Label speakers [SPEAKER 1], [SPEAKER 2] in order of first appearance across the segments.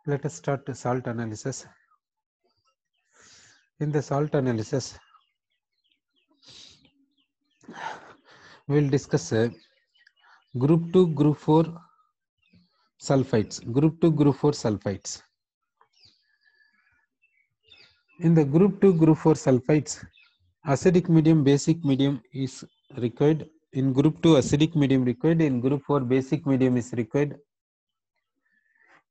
[SPEAKER 1] Let us start the salt analysis. In the salt analysis, we will discuss group 2, group 4 sulfites. Group 2, group 4 sulfites. In the group 2, group 4 sulfites, acidic medium, basic medium is required. In group 2, acidic medium required. In group 4, basic medium is required.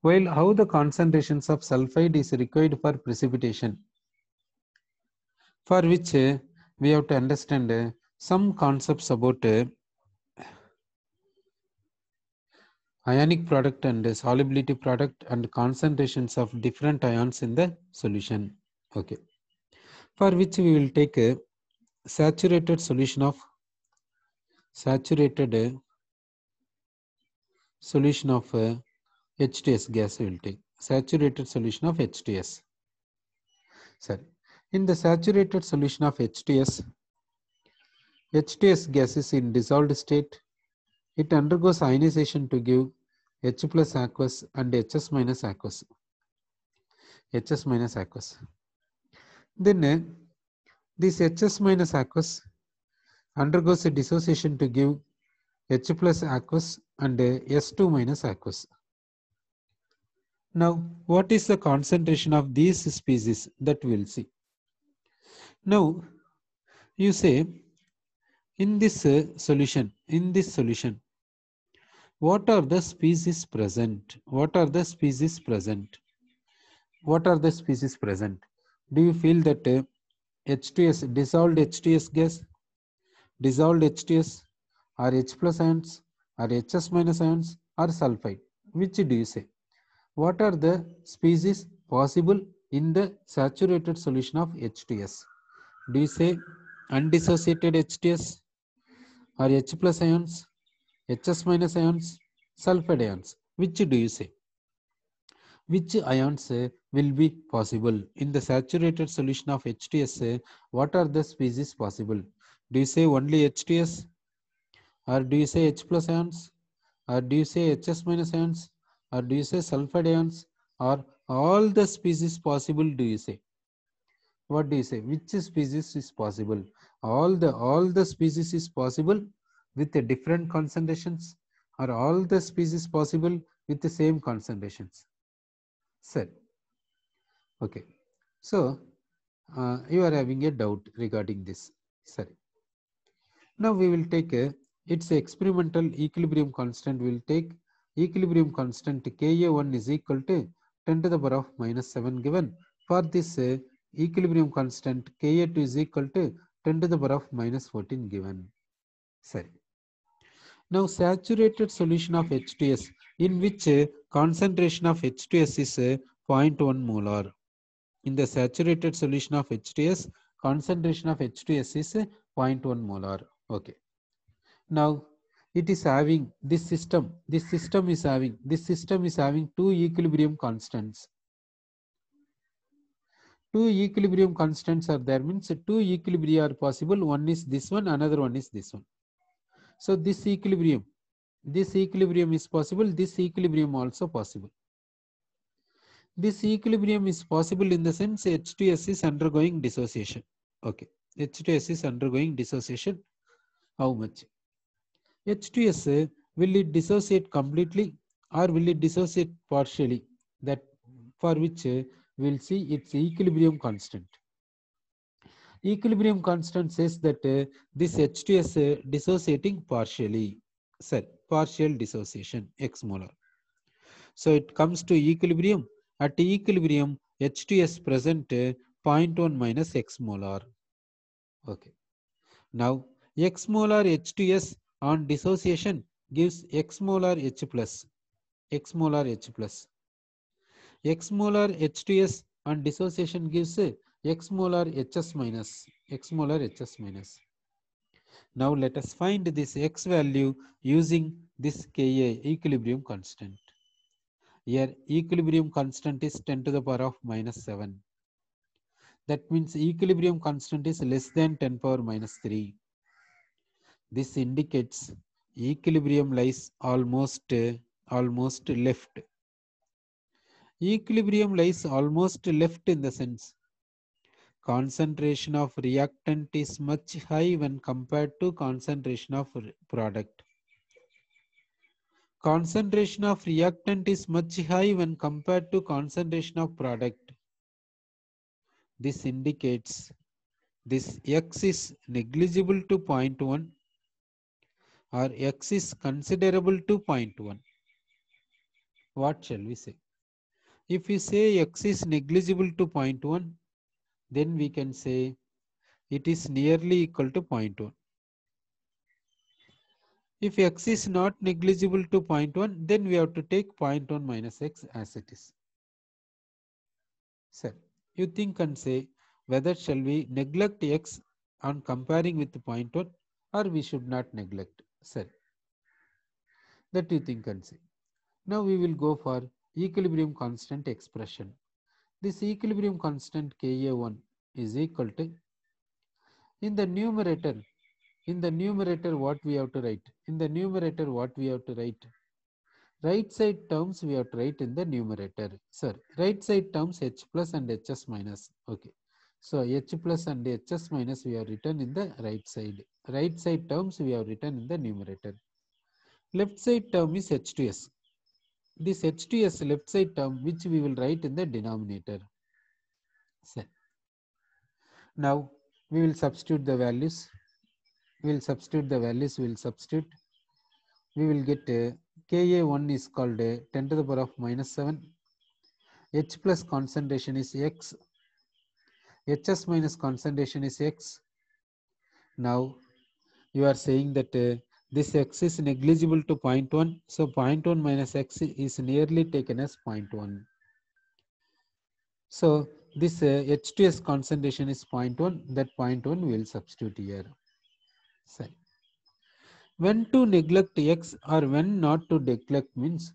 [SPEAKER 1] While how the concentrations of sulfide is required for precipitation, for which we have to understand some concepts about ionic product and solubility product and concentrations of different ions in the solution. Okay. For which we will take a saturated solution of H2S gas. We will take saturated solution of H2S. Sorry. In the saturated solution of H2S gas is in dissolved state. It undergoes ionization to give H plus aqueous and HS minus aqueous. Then this HS minus aqueous undergoes a dissociation to give H plus aqueous and S2 minus aqueous. Now, what is the concentration of these species that we will see? Now, you say in this solution, what are the species present? What are the species present? Do you feel that H2S, dissolved H2S gas, dissolved H2S, or H plus ions, or HS minus ions, or sulfide? Which do you say? What are the species possible in the saturated solution of H2S? Do you say undissociated H2S, or H plus ions, HS minus ions, sulfide ions? Which do you say? Which ions will be possible in the saturated solution of H2S? What are the species possible? Do you say only H2S, or do you say H plus ions, or do you say HS minus ions, or do you say sulfide ions, or all the species possible? Do you say? What do you say? Which species is possible? All the species is possible with the different concentrations, or all the species possible with the same concentrations? Sir. Okay. So you are having a doubt regarding this. Sorry. Now we will take its experimental equilibrium constant. We will take equilibrium constant Ka1 is equal to 10 to the power of minus 7 given. For this equilibrium constant Ka2 is equal to 10 to the power of minus 14 given. Sorry. Now saturated solution of H2S, in which concentration of H2S is 0.1 molar. In the saturated solution of H2S, concentration of H2S is 0.1 molar. Okay. Now it is having this system is having two equilibrium constants. Two equilibrium constants are there, means two equilibria are possible. One is this one, another one is this one. So this equilibrium is possible, this equilibrium also possible. This equilibrium is possible in the sense H2S is undergoing dissociation. Okay, H2S is undergoing dissociation. How much? H2S, will it dissociate completely or will it dissociate partially? That for which we will see its equilibrium constant. Equilibrium constant says that this H2S dissociating partially. Sir, partial dissociation, X molar. So it comes to equilibrium. At equilibrium, H2S present 0.1 minus X molar. Okay. Now, X molar H2S on dissociation gives X molar H plus. X molar H2S on dissociation gives X molar HS minus. Now let us find this X value using this Ka, equilibrium constant. Here equilibrium constant is 10 to the power of minus 7. That means equilibrium constant is less than 10 power minus 3. This indicates equilibrium lies almost left. Equilibrium lies almost left in the sense concentration of reactant is much high when compared to concentration of product. Concentration of reactant is much high when compared to concentration of product. This indicates this X is negligible to 0.1 or X is considerable to 0.1. What shall we say? If we say X is negligible to 0.1, then we can say it is nearly equal to 0.1. If X is not negligible to 0.1, then we have to take 0.1 minus X as it is. Sir, you think and say whether shall we neglect X on comparing with 0.1 or we should not neglect. Sir, that you think and say. Now we will go for equilibrium constant expression. This equilibrium constant Ka1 is equal to, in the numerator what we have to write? In the numerator what we have to write? Right side terms we have to write in the numerator. Sir, right side terms H plus and Hs minus. Okay. So H plus and Hs minus we have written in the right side. Right side terms we have written in the numerator. Left side term is H2S. This H2S left side term which we will write in the denominator. Sir. Now we will substitute the values. We will substitute. We will get Ka1 is called 10 to the power of minus 7. H plus concentration is X. Hs minus concentration is X. Now you are saying that this X is negligible to 0.1. So 0.1 minus X is nearly taken as 0.1. So this H2S concentration is 0.1. That 0.1 we will substitute here. So, when to neglect X or when not to neglect means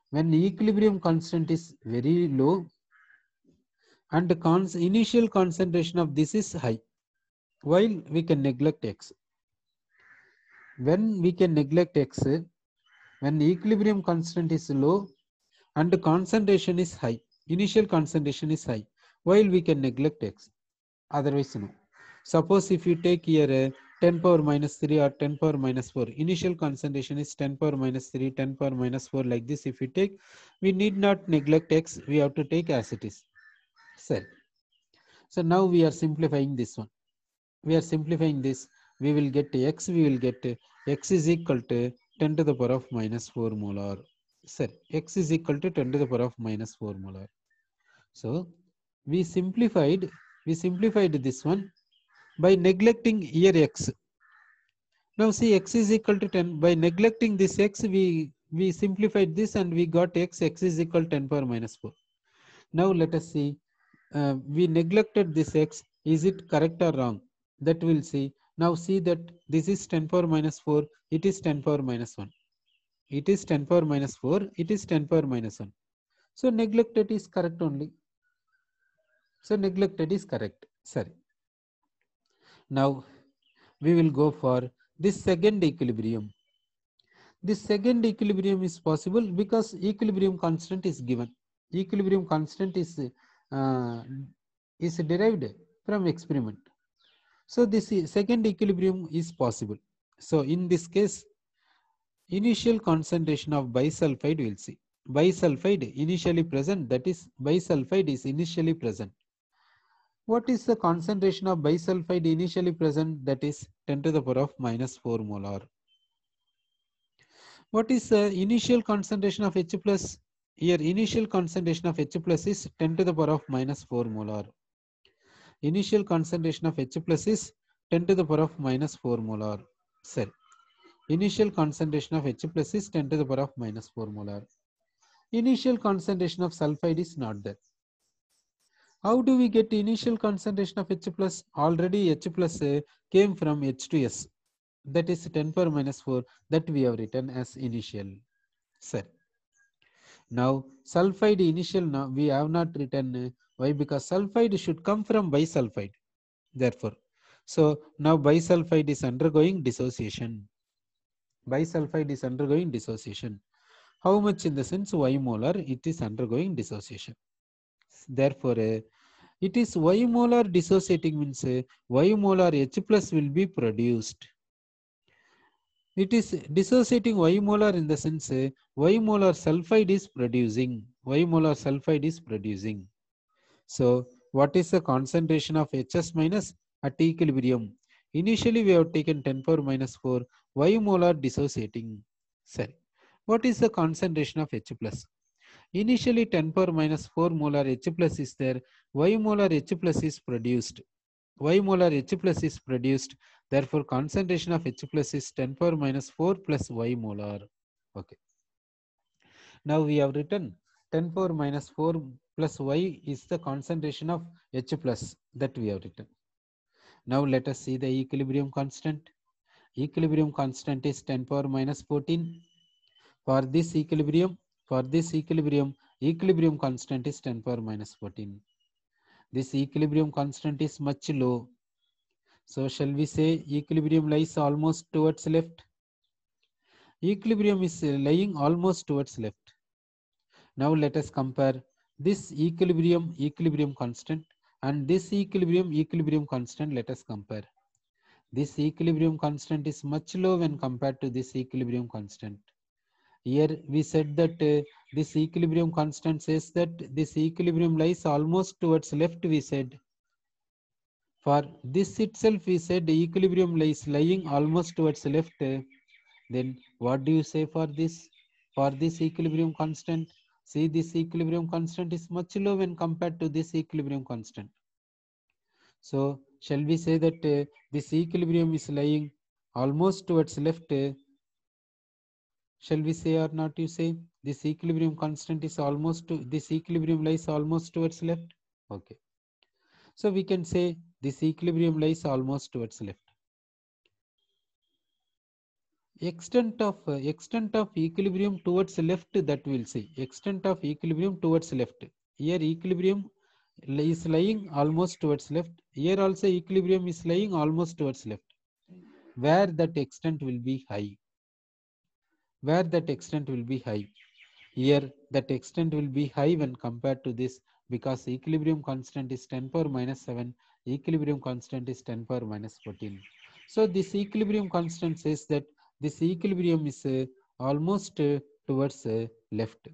[SPEAKER 1] when equilibrium constant is very low and the initial concentration of this is high, while we can neglect X. When we can neglect X, when the equilibrium constant is low and the concentration is high, initial concentration is high, while we can neglect X. Otherwise, no. Suppose if you take here 10 power minus 3 or 10 power minus 4, initial concentration is 10 power minus 3, 10 power minus 4, like this. If you take, we need not neglect X, we have to take as it is. So now we are simplifying this one. We are simplifying this. We will get X, we will get X is equal to 10 to the power of minus 4 molar. Sir, X is equal to 10 to the power of minus 4 molar. So we simplified this one by neglecting here X. Now see X is equal to 10. By neglecting this X, we simplified this and we got X is equal to 10 power minus 4. Now let us see. We neglected this X. Is it correct or wrong? That we'll see. Now see that this is 10 power minus 4. It is 10 power minus 1. It is 10 power minus 4. It is 10 power minus 1. So neglected is correct only. So neglected is correct. Sorry. Now we will go for this second equilibrium. This second equilibrium is possible because equilibrium constant is given. Equilibrium constant is derived from experiment. So this second equilibrium is possible. So in this case, initial concentration of bisulfide we will see. Bisulfide initially present, that is bisulfide is initially present. What is the concentration of bisulfide initially present? That is 10 to the power of minus 4 molar. What is the initial concentration of H plus? Here initial concentration of H plus is 10 to the power of minus 4 molar. Initial concentration of H plus is 10 to the power of minus 4 molar. Sir, initial concentration of H plus is 10 to the power of minus 4 molar. Initial concentration of sulfide is not there. How do we get initial concentration of H plus? Already H plus came from H2S. That is 10 power minus 4 that we have written as initial. Sir. Now sulfide initial now we have not written. Why? Because sulfide should come from bisulfide. Therefore, so now bisulfide is undergoing dissociation. Bisulfide is undergoing dissociation. How much in the sense Y molar it is undergoing dissociation. Therefore, it is Y molar dissociating means Y molar H plus will be produced. It is dissociating Y molar in the sense Y molar sulfide is producing. Y molar sulfide is producing. So, what is the concentration of HS minus at equilibrium? Initially, we have taken 10 power minus 4 Y molar dissociating cell. What is the concentration of H plus? Initially 10 power minus 4 molar H plus is there, Y molar H plus is produced. Y molar H plus is produced, therefore concentration of H plus is 10 power minus 4 plus Y molar. Okay. Now we have written 10 power minus 4 plus Y is the concentration of H plus that we have written. Now let us see the equilibrium constant. Equilibrium constant is 10 power minus 14. For this equilibrium, equilibrium constant is 10 power minus 14. This equilibrium constant is much low. So shall we say equilibrium lies almost towards left? Equilibrium is lying almost towards left. Now let us compare this equilibrium constant and this equilibrium constant. Let us compare. This equilibrium constant is much low when compared to this equilibrium constant. Here we said that this equilibrium constant says that this equilibrium lies almost towards left, we said. For this itself we said equilibrium lies lying almost towards left. Then what do you say for this? For this equilibrium constant? See, this equilibrium constant is much low when compared to this equilibrium constant. So shall we say that this equilibrium is lying almost towards left? Shall we say or not? You say this equilibrium constant is almost to this equilibrium lies almost towards left. Okay. So we can say this equilibrium lies almost towards left. Extent of equilibrium towards left, that we'll see. Extent of equilibrium towards left. Here equilibrium is lying almost towards left. Here also equilibrium is lying almost towards left. Where that extent will be high. Where that extent will be high. Here that extent will be high when compared to this, because equilibrium constant is 10 power minus 7, equilibrium constant is 10 power minus 14. So this equilibrium constant says that this equilibrium is almost towards left.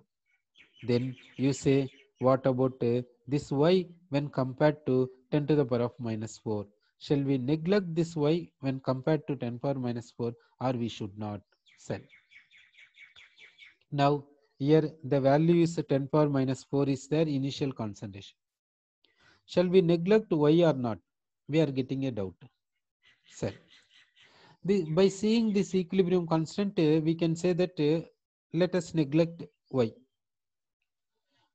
[SPEAKER 1] Then you say, what about this y when compared to 10 to the power of minus 4? Shall we neglect this y when compared to 10 power minus 4, or we should not? Say. Now here the value is 10 power minus 4 is their initial concentration. Shall we neglect y or not? We are getting a doubt. Sir, by seeing this equilibrium constant, we can say that let us neglect y.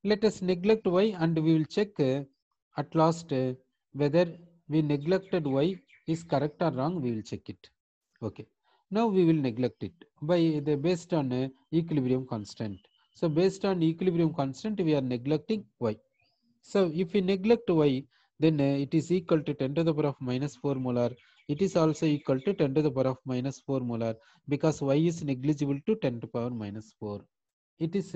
[SPEAKER 1] Let us neglect y and we will check at last whether we neglected y is correct or wrong. We will check it. Okay. Now we will neglect it based on equilibrium constant. So based on equilibrium constant, we are neglecting y. So if we neglect y, then it is equal to 10 to the power of minus 4 molar. It is also equal to 10 to the power of minus 4 molar, because y is negligible to 10 to the power minus 4. It is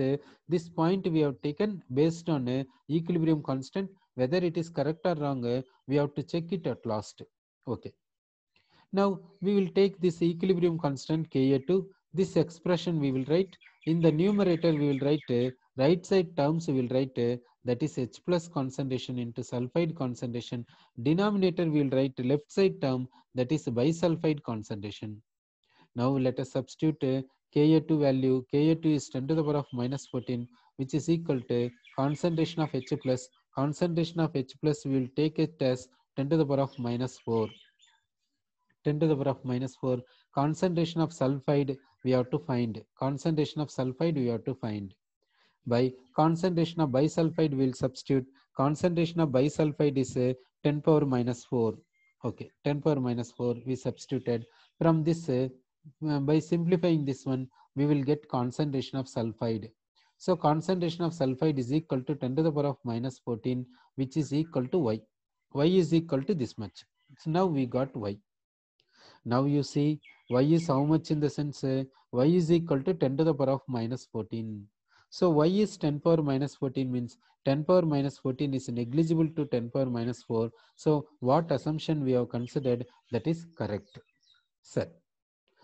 [SPEAKER 1] this point we have taken based on equilibrium constant. Whether it is correct or wrong, we have to check it at last. Okay. Now we will take this equilibrium constant Ka2. This expression we will write in the numerator. We will write right side terms. We will write that is H plus concentration into sulfide concentration. Denominator we will write left side term, that is bisulfide concentration. Now let us substitute Ka2 value. Ka2 is 10 to the power of minus 14, which is equal to concentration of H plus. Concentration of H plus we will take it as 10 to the power of minus 4. 10 to the power of minus 4. Concentration of sulfide we have to find. Concentration of sulfide we have to find. By concentration of bisulfide we will substitute. Concentration of bisulfide is 10 power minus 4. Okay, 10 power minus 4 we substituted. From this, by simplifying this one, we will get concentration of sulfide. So concentration of sulfide is equal to 10 to the power of minus 14, which is equal to y. Y is equal to this much. So now we got y. Now you see y is how much in the sense y is equal to 10 to the power of minus 14. So y is 10 power minus 14 means 10 power minus 14 is negligible to 10 power minus 4. So what assumption we have considered, that is correct. Sir.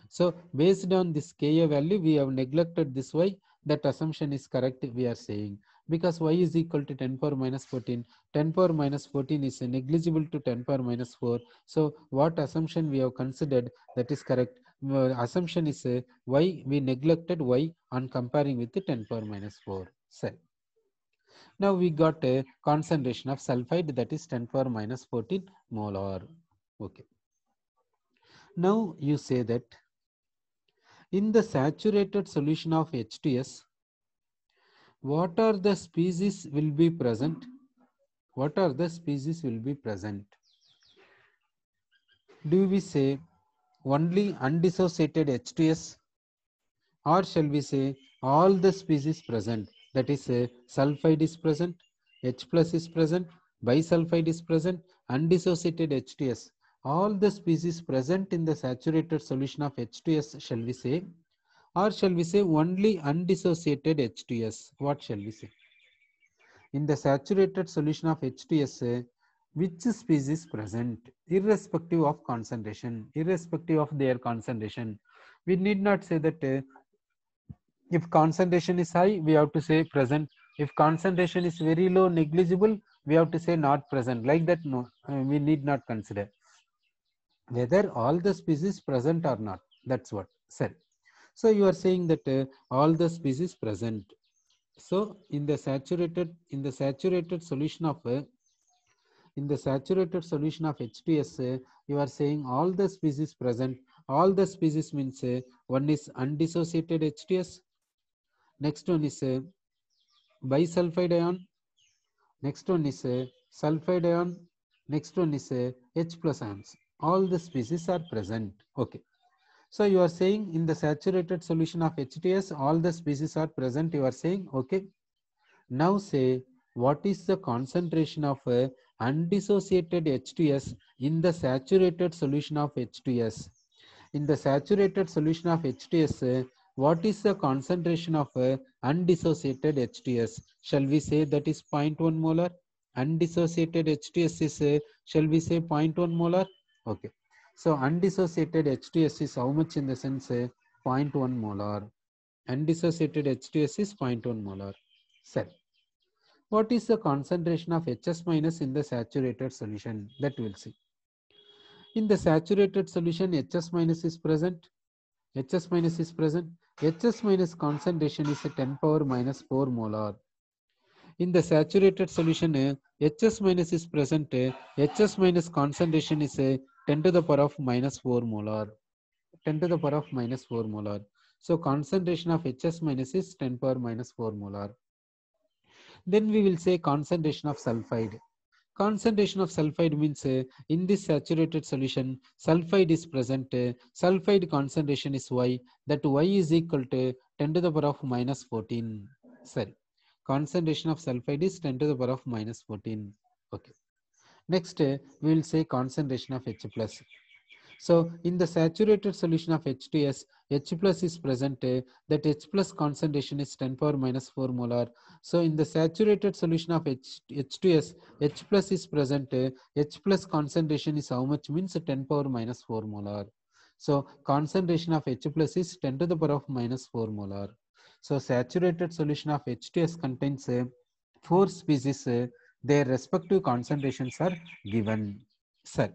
[SPEAKER 1] So based on this Ka value, we have neglected this y. That assumption is correct, we are saying, because y is equal to 10 power minus 14. 10 power minus 14 is negligible to 10 power minus 4. So what assumption we have considered, that is correct. Assumption is y, we neglected y on comparing with the 10 power minus 4 cell. Now we got a concentration of sulfide, that is 10 power minus 14 molar. Okay. Now you say that in the saturated solution of H2S, what are the species will be present? What are the species will be present? Do we say only undissociated H2S, or shall we say all the species present? That is, sulfide is present, H plus is present, bisulfide is present, undissociated H2S. All the species present in the saturated solution of H2S, shall we say? Or shall we say only undissociated H2S? What shall we say? In the saturated solution of H2S, which species present, irrespective of concentration, irrespective of their concentration? We need not say that if concentration is high, we have to say present. If concentration is very low, negligible, we have to say not present. Like that, no, we need not consider whether all the species present or not. That's what said. So you are saying that all the species present. So in the saturated solution of H2S, you are saying all the species present. All the species means one is undissociated H2S. Next one is bisulfide ion. Next one is sulfide ion. Next one is H plus ions. All the species are present. Okay. So you are saying in the saturated solution of H2S, all the species are present. You are saying, okay. Now say what is the concentration of undissociated H2S in the saturated solution of H2S? In the saturated solution of H2S, what is the concentration of undissociated H2S? Shall we say that is 0.1 molar? Undissociated H2S is, shall we say 0.1 molar? Okay. So undissociated H2S is how much in the sense 0.1 molar. Undissociated H2S is 0.1 molar. Sir, what is the concentration of HS minus in the saturated solution? That we'll see. In the saturated solution, HS minus is present. HS minus is present. HS minus concentration is 10 power minus 4 molar. In the saturated solution, HS minus is present. HS minus concentration is 10 to the power of minus 4 molar. 10 to the power of minus 4 molar. So concentration of HS minus is 10 power minus 4 molar. Then we will say concentration of sulfide. Concentration of sulfide means in this saturated solution, sulfide is present. Sulfide concentration is Y. That Y is equal to 10 to the power of minus 14. Sorry. Concentration of sulfide is 10 to the power of minus 14. Okay. Next, we will say concentration of H plus. So in the saturated solution of H2S, H plus is present. That H plus concentration is 10 power minus 4 molar. So in the saturated solution of H2S, H plus is present. H plus concentration is how much? Means 10 power minus 4 molar. So concentration of H plus is 10 to the power of minus 4 molar. So saturated solution of H2S contains 4 species. Their respective concentrations are given. Sir.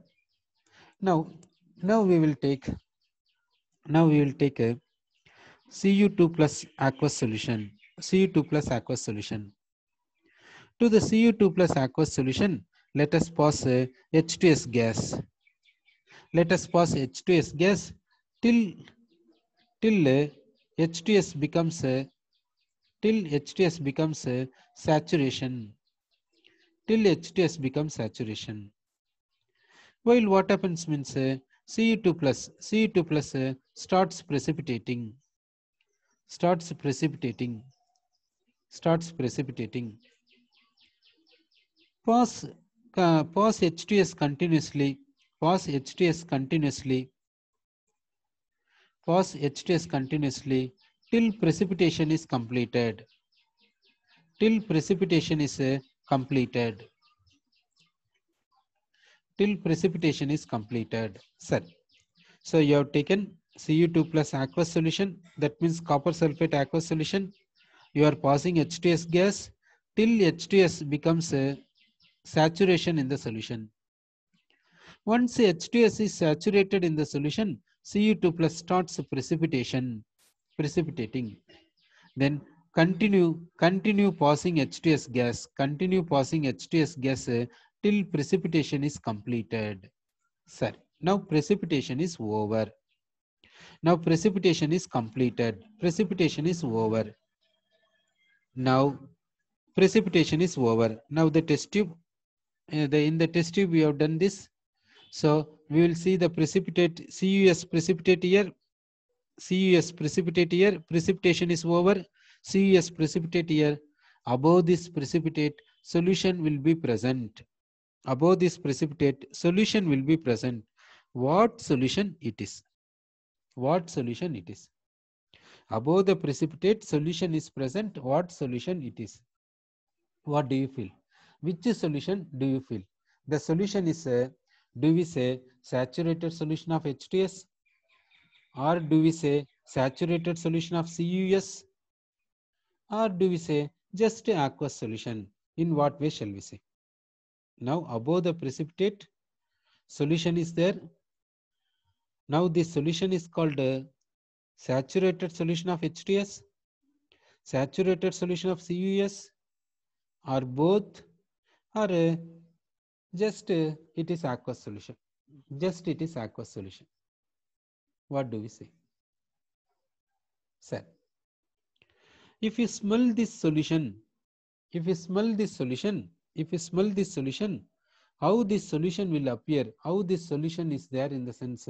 [SPEAKER 1] Now we will take a Cu2 plus aqueous solution. Cu2 plus aqueous solution. To the Cu2 plus aqueous solution, let us pass H2S gas. Let us pass H2S gas till H2S becomes saturation. Till H2S becomes saturation. While what happens means Cu2 plus starts precipitating. Pass H2S continuously. pass H2S continuously till precipitation is completed. Till precipitation is completed. Till precipitation is completed. Sir. So you have taken Cu2 plus aqueous solution, that means copper sulfate aqueous solution. You are passing H2S gas till H2S becomes a saturation in the solution. Once H2S is saturated in the solution, Cu2 plus starts precipitating. Then continue passing H2S gas, till precipitation is completed. Sir, now precipitation is over. Now precipitation is completed. Precipitation is over. Now precipitation is over. Now the test tube, in the test tube we have done this. So we will see the CUS precipitate here. CUS precipitate here. Precipitation is over. CUS precipitate here. Above this precipitate, solution will be present. Above this precipitate, solution will be present. What solution it is? What solution it is? Above the precipitate, solution is present. What solution it is? What do you feel? Which solution do you feel? The solution is, do we say saturated solution of H2S? Or do we say saturated solution of CUS? Or do we say just aqueous solution? In what way shall we say? Now above the precipitate, solution is there. Now this solution is called saturated solution of H2S, saturated solution of CUS, or both, or just it is aqueous solution. Just it is aqueous solution. What do we say? Sir, if you smell this solution, how this solution will appear? How this solution is there in the sense,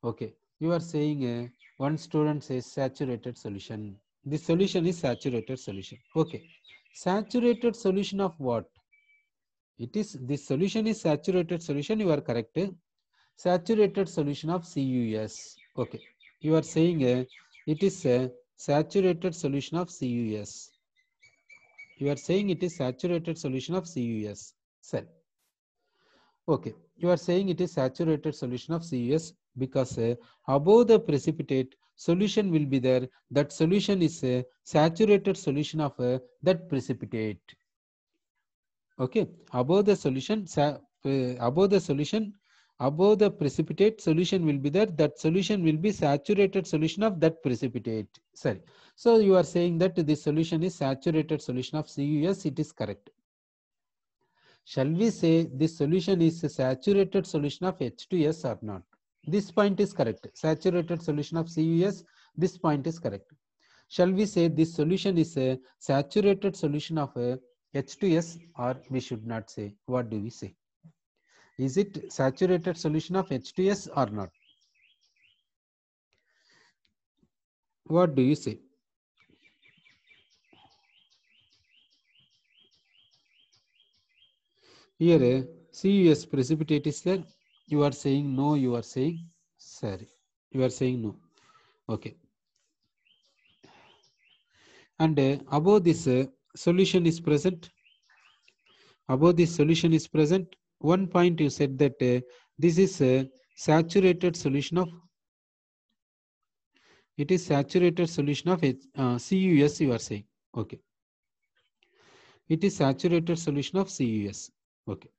[SPEAKER 1] okay, you are saying one student says saturated solution. This solution is saturated solution. Okay, saturated solution of what? It is, this solution is saturated solution, you are correct. Saturated solution of CUS. Okay, you are saying it is a saturated solution of CUS. You are saying it is saturated solution of CUS. Sir. Okay, you are saying it is saturated solution of CUS because above the precipitate, solution will be there. That solution is a saturated solution of that precipitate. Okay, above the solution, above the precipitate, solution will be there. That solution will be saturated solution of that precipitate. Sorry. So you are saying that this solution is saturated solution of CUS. It is correct. Shall we say this solution is a saturated solution of H2S or not? This point is correct. Saturated solution of CUS. This point is correct. Shall we say this solution is a saturated solution of H2S, or we should not say? What do we say? Is it saturated solution of H2S or not? What do you say? Here CUS precipitate is there. You are saying no, you are saying sorry. You are saying no. Okay. And above this solution is present. Above this solution is present. One point you said that this is a saturated solution of, it is saturated solution of CUS, you are saying. Okay. It is saturated solution of CUS. Okay.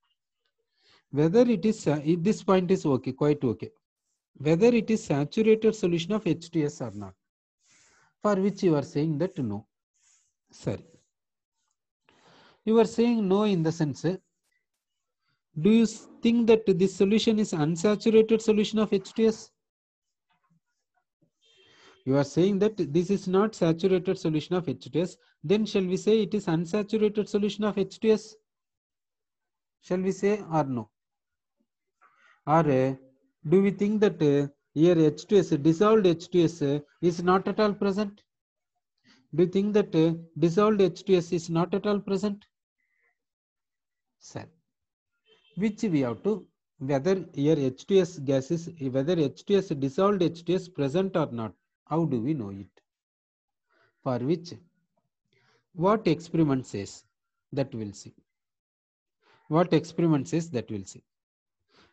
[SPEAKER 1] Whether it is, this point is okay, quite okay. Whether it is saturated solution of H2S or not, for which you are saying that no. Sorry. You are saying no in the sense, do you think that this solution is unsaturated solution of H2S? You are saying that this is not saturated solution of H2S. Then shall we say it is unsaturated solution of H2S? Shall we say or no? Or do we think that here H2S, dissolved H2S is not at all present? Do you think that dissolved H2S is not at all present? Sir, which we have to whether here H2S gas is, whether H2S dissolved H2S present or not. How do we know it? For which, what experiment says, that we'll see. What experiment says, that we'll see.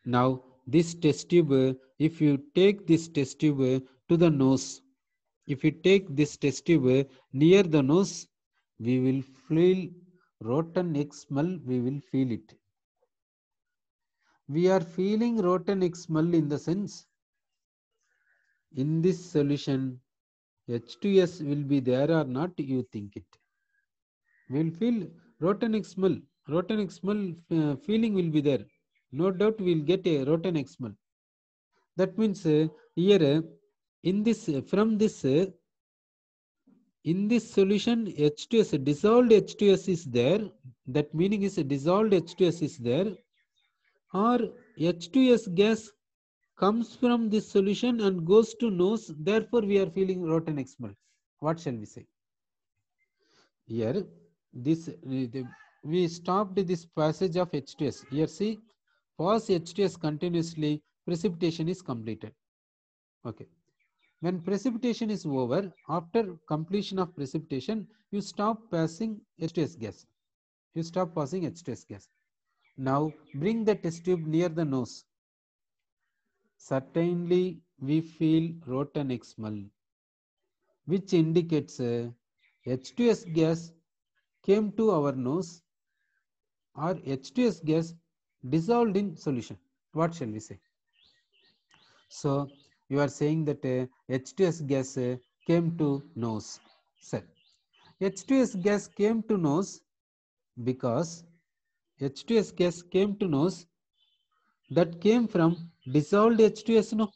[SPEAKER 1] Now this test tube, if you take this test tube to the nose, if you take this test tube near the nose, we will feel rotten egg smell, we will feel it. We are feeling rotten egg smell in the sense, in this solution, H2S will be there or not, you think it. We will feel rotten egg smell. Rotten egg smell feeling will be there. No doubt we will get a rotten egg smell. That means here in this in this solution H2S, dissolved H2S is there. That meaning is dissolved H2S is there, or H2S gas comes from this solution and goes to nose. Therefore, we are feeling rotten egg smell. What shall we say? Here, this we stopped this passage of H2S. Here, see, pass H2S continuously, precipitation is completed. Okay. When precipitation is over, after completion of precipitation, you stop passing H2S gas. You stop passing H2S gas. Now bring the test tube near the nose. Certainly we feel rotten egg smell, which indicates H2S gas came to our nose, or H2S gas dissolved in solution. What shall we say? So you are saying that H2S gas came to nose. Sir, H2S gas came to nose because H2S gas came to nose, that came from dissolved H2S, no?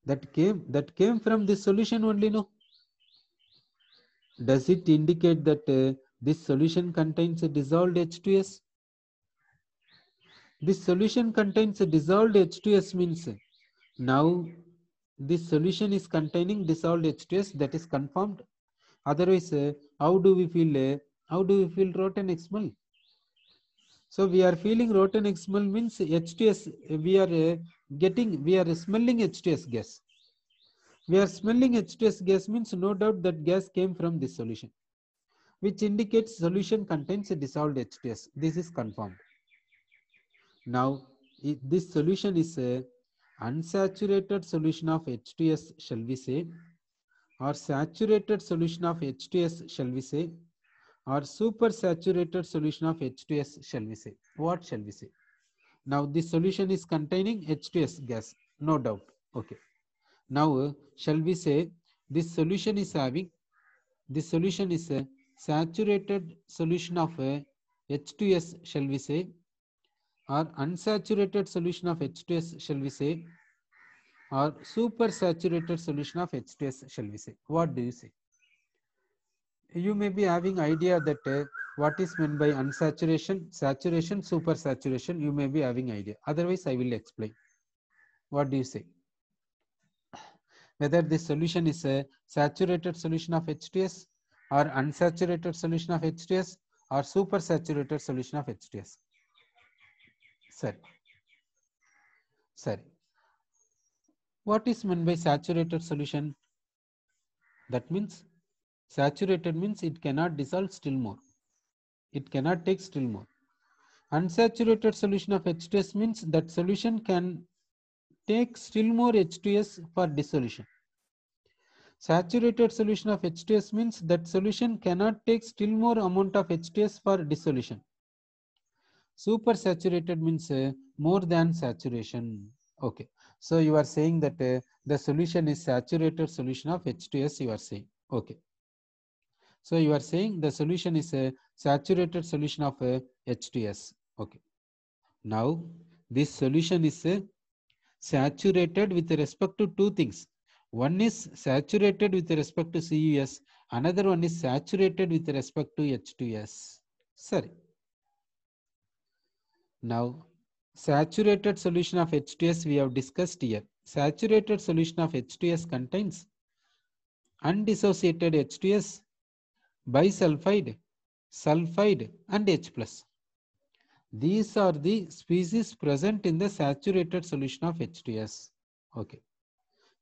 [SPEAKER 1] That came from this solution only, no? Does it indicate that this solution contains a dissolved H2S? This solution contains a dissolved H2S means now this solution is containing dissolved H2S, that is confirmed. Otherwise, how do we feel rotten egg smell? So we are feeling rotten egg smell means H2S, we are smelling H2S gas. We are smelling H2S gas means no doubt that gas came from this solution, which indicates solution contains a dissolved H2S. This is confirmed. Now, this solution is a unsaturated solution of H2S, shall we say, or saturated solution of H2S, shall we say, or supersaturated solution of H2S, shall we say. What shall we say? Now this solution is containing H2S gas, no doubt. Okay. Now shall we say this solution is having, this solution is a saturated solution of H2S, shall we say, or unsaturated solution of H2S, shall we say, or supersaturated solution of H2S, shall we say. What do you say? You may be having idea that what is meant by unsaturation, saturation, supersaturation. You may be having idea. Otherwise, I will explain. What do you say? Whether this solution is a saturated solution of H2S, or unsaturated solution of H2S, or supersaturated solution of H2S. Sorry. Sorry. What is meant by saturated solution? That means saturated means it cannot dissolve still more. It cannot take still more. Unsaturated solution of H2S means that solution can take still more H2S for dissolution. Saturated solution of H2S means that solution cannot take still more amount of H2S for dissolution. Supersaturated means more than saturation. Okay. So you are saying that the solution is saturated solution of H2S, you are saying. Okay. So you are saying the solution is a saturated solution of H2S. Okay. Now this solution is saturated with respect to two things. One is saturated with respect to CUS. Another one is saturated with respect to H2S. Sorry. Now saturated solution of H2S we have discussed here. Saturated solution of H2S contains undissociated H2S, bisulfide, sulfide and H+. These are the species present in the saturated solution of H2S. Okay.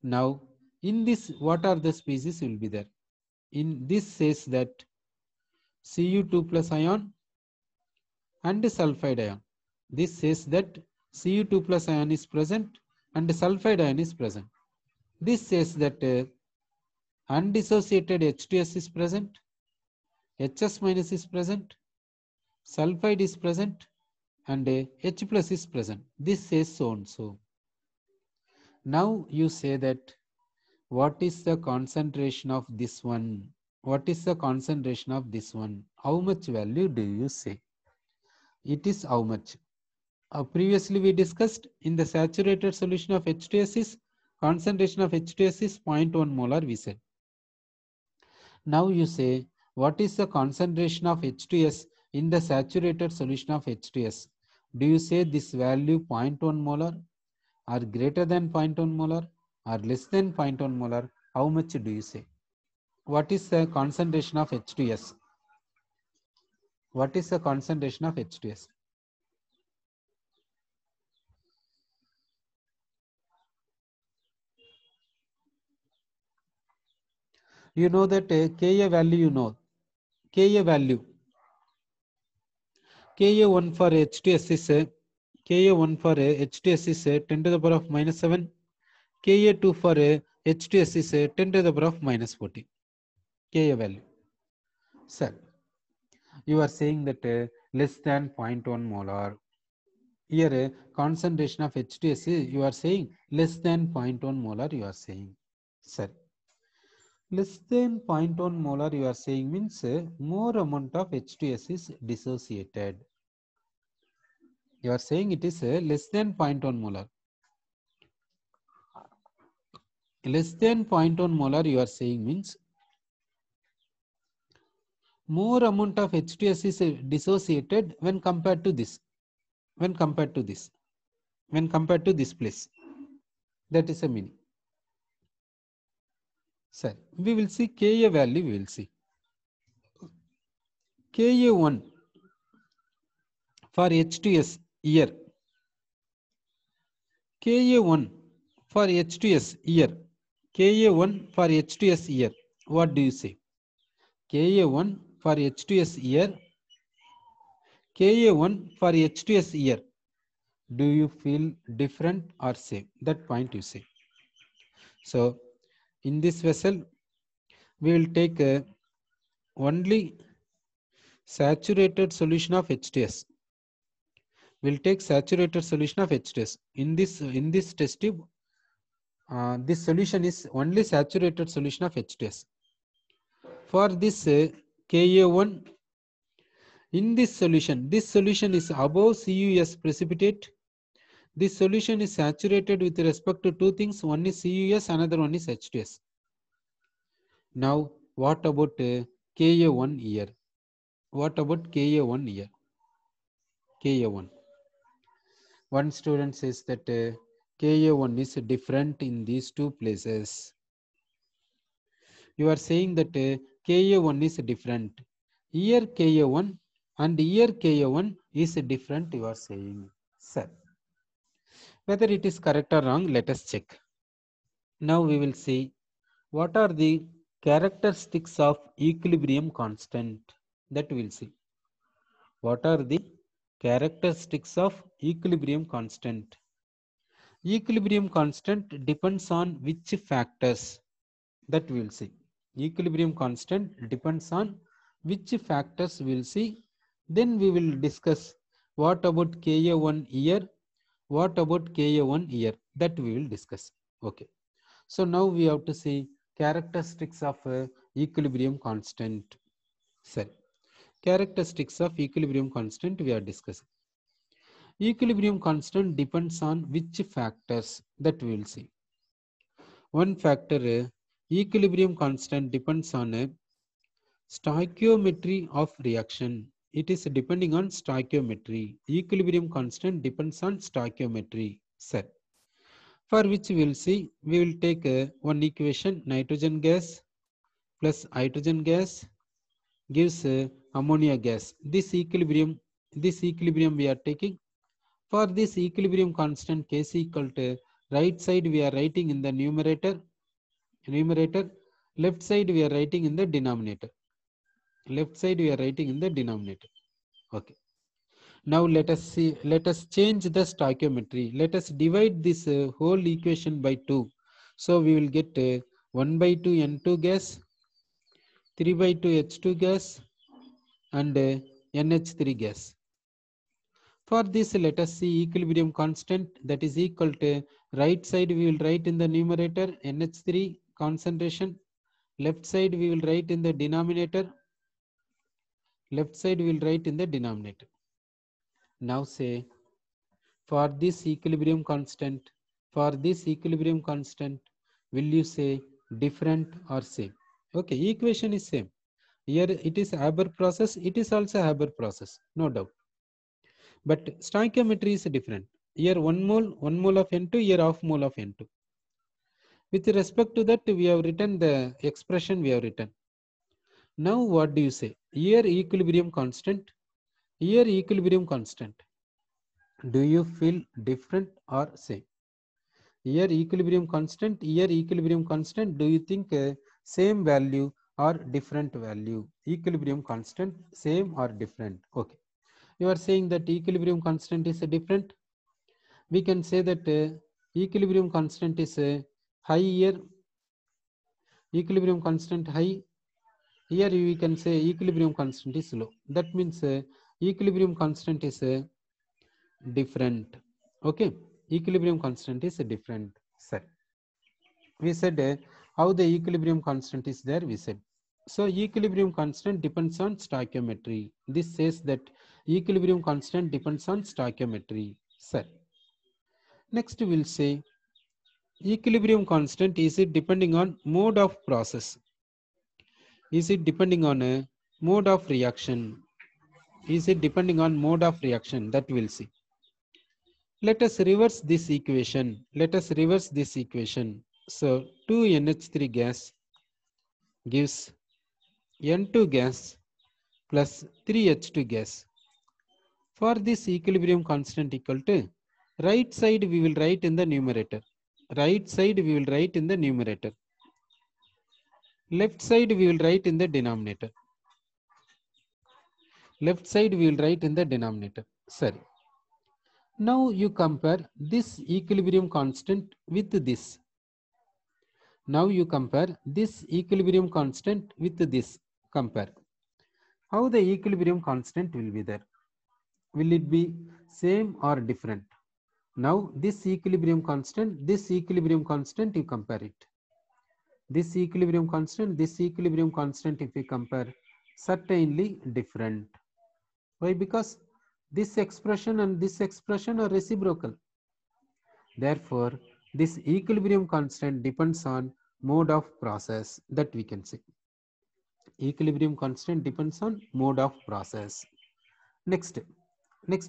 [SPEAKER 1] Now, in this, what are the species will be there? In this says that Cu2 plus ion and sulfide ion. This says that Cu2 plus ion is present and sulfide ion is present. This says that undissociated H2S is present, HS minus is present, sulfide is present, and H plus is present. This says so and so. Now you say that what is the concentration of this one? What is the concentration of this one? How much value do you say? It is how much? Previously we discussed in the saturated solution of H2S is concentration of H2S is 0.1 molar we said. Now you say what is the concentration of H2S in the saturated solution of H2S? Do you say this value 0.1 molar or greater than 0.1 molar or less than 0.1 molar? How much do you say? What is the concentration of H2S? What is the concentration of H2S? You know that Ka value you know. Ka value. Ka1 for H2S is Ka1 for H2S is 10 to the power of minus 7. Ka2 for H2S is 10 to the power of minus 40. Ka value. Sir, you are saying that less than 0.1 molar. Here concentration of H2S you are saying less than 0.1 molar you are saying. Sir, less than 0.1 molar you are saying means more amount of H2S is dissociated. You are saying it is less than 0.1 molar. Less than 0.1 molar you are saying means more amount of H2S is dissociated when compared to this. When compared to this. When compared to this place. That is a meaning. Sir, we will see Ka value, we will see. Ka1 for H2S here. Ka1 for H2S here. Ka1 for H2S here. What do you say? Ka1 for H2S here. Ka1 for H2S here. Do you feel different or same? That point you say. So, in this vessel, we will take only saturated solution of H2S. We'll take saturated solution of H2S. In this test tube, this solution is only saturated solution of H2S. For this Ka1, in this solution is above CUS precipitate. This solution is saturated with respect to two things. One is CUS, another one is H2S. Now, what about Ka1 here? What about Ka1 here? Ka1. One student says that Ka1 is different in these two places. You are saying that Ka1 is different. Here Ka1 and here Ka1 is different, you are saying. Sir, whether it is correct or wrong, let us check. Now we will see what are the characteristics of equilibrium constant. That we will see. What are the characteristics of equilibrium constant? Equilibrium constant depends on which factors? That we will see. Equilibrium constant depends on which factors we will see. Then we will discuss what about Ka1 here, what about Ka1 here. That we will discuss. Okay. So now we have to see characteristics of equilibrium constant. Sir, characteristics of equilibrium constant we are discussing. Equilibrium constant depends on which factors? That we will see. One factor, equilibrium constant depends on stoichiometry of reaction. It is depending on stoichiometry. Equilibrium constant depends on stoichiometry. Sir, for which we will see, we will take one equation, nitrogen gas plus hydrogen gas gives ammonia gas. This equilibrium this equilibrium we are taking. For this equilibrium constant Kc equal to, right side we are writing in the numerator, left side we are writing in the denominator. Left side we are writing in the denominator. Okay. Now let us see, let us change the stoichiometry. Let us divide this whole equation by 2. So we will get 1 by 2 N2 gas, 3 by 2 H2 gas, and NH3 gas. For this, let us see equilibrium constant, that is equal to, right side we will write in the numerator NH3 concentration, left side we will write in the denominator, Now say, for this equilibrium constant, will you say different or same? Okay, equation is same. Here it is Haber process, it is also Haber process, no doubt. But stoichiometry is different. Here 1 mole of N2, here half mole of N2. With respect to that, we have written the expression we have written. Now what do you say? Here equilibrium constant, here equilibrium constant. Do you feel different or same? Here equilibrium constant, here equilibrium constant. Do you think same value or different value? Equilibrium constant, same or different? Okay. You are saying that equilibrium constant is different. We can say that equilibrium constant is high here. Equilibrium constant high. Here we can say equilibrium constant is low. That means equilibrium constant is different. Okay, equilibrium constant is different. Sir, we said how the equilibrium constant is there. We said so. Equilibrium constant depends on stoichiometry. This says that equilibrium constant depends on stoichiometry. Sir, next we'll say equilibrium constant, is it depending on mode of process? Is it depending on a mode of reaction? Is it depending on mode of reaction? That we'll see. Let us reverse this equation. So 2NH3 gas gives N2 gas plus 3H2 gas. For this equilibrium constant equal to, right side we will write in the numerator. Left side we will write in the denominator. Sorry. Now you compare this equilibrium constant with this. Compare. How the equilibrium constant will be there? Will it be same or different? Now this equilibrium constant you compare it. This equilibrium constant if we compare, certainly different. Why? Because this expression and this expression are reciprocal. Therefore, this equilibrium constant depends on mode of process, that we can say. Equilibrium constant depends on mode of process. Next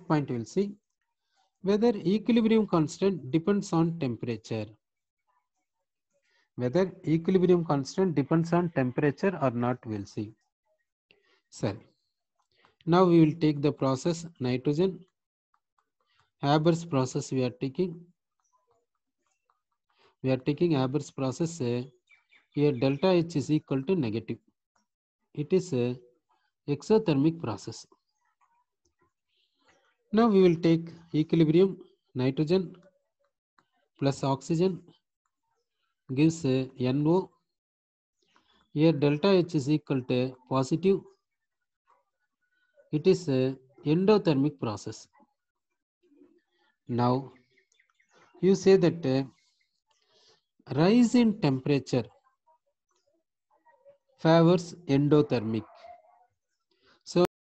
[SPEAKER 1] point we will see whether equilibrium constant depends on temperature. Whether equilibrium constant depends on temperature or not, we will see. Sir, now we will take the process nitrogen. Haber's process we are taking. Haber's process. Here delta H is equal to negative. It is a exothermic process. Now we will take equilibrium nitrogen plus oxygen gives NO. Here delta H is equal to positive. It is a endothermic process. Now you say that rise in temperature favors endothermic.